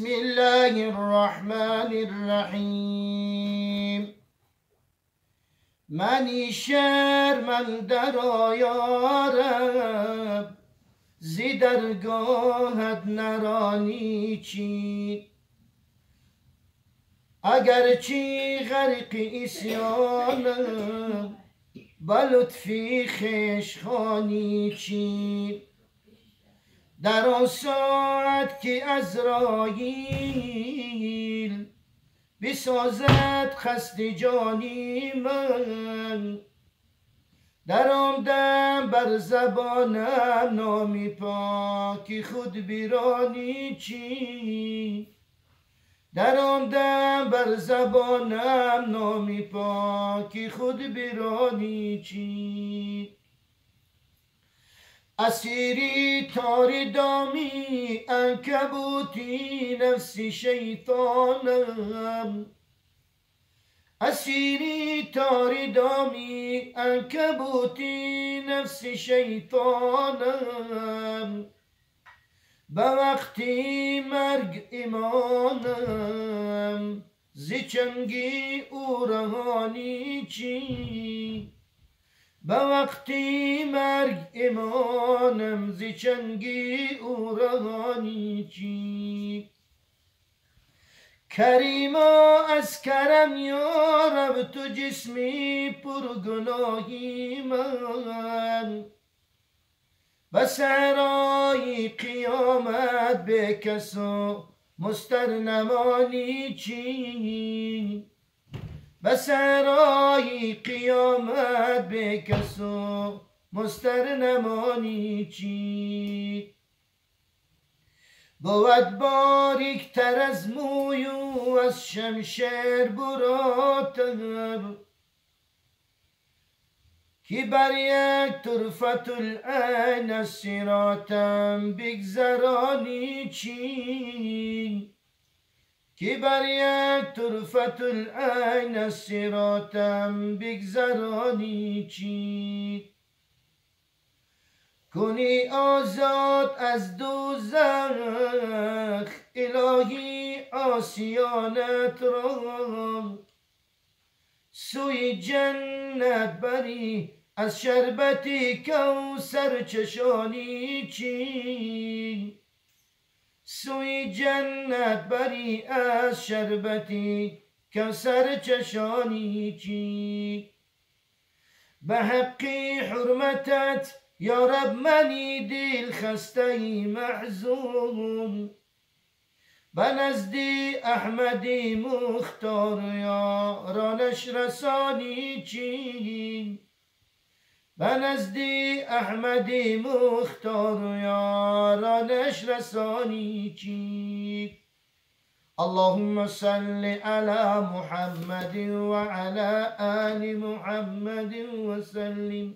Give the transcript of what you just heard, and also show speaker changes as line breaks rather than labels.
بسم الله الرحمن الرحیم. منی شرمنده را یارب، زی درگاهت نرانی چی. اگرچی غرق اسیانم، بلطفی خشخانی چی. در آن ساعت که عزراییل بسازد خست جانی من، در آن دم بر زبانم نامی پاکی خود بیرانی چی. در آن دم بر زبانم نامی پاکی خود بیرانی چی. اسیری تار دامی عنکبوتی نفسی شیطانم، اسیری تار دامی عنکبوتی نفسی شیطانم. به وقتی مرگ ایمانم، زی چنگی او رهانی چی. به وقتی مرگ ایمانم، زی چنگی او رهانی چی. کریما از کرم یارب تو جسمی پرگناهی من، به صحرای قیامت به کس و مستر نمانی چی. به صحرای قیامت به کس و مستر نمانی چی. بود باریک تر از موی و از شمشیر براتر، که بر یک طرفت العین از صراطم بگذرانی چی. که بر یک طرفت العین از صراطم بگذرانی چی. کنی آزاد از دوزخ الهی آسیانت را، سوی جنت بری از شربت کوثر چشانی چی. سوی جنت بری از شربتی کوثر چشانی چی. به حق حرمتت یا رب منی دل خسته محزون، به نزد احمدی مختار یارانش رسانی چی. به نزد احمدی مختار یارانش رسانی چی. اللهم صل على محمد وعلى آل محمد وسلم.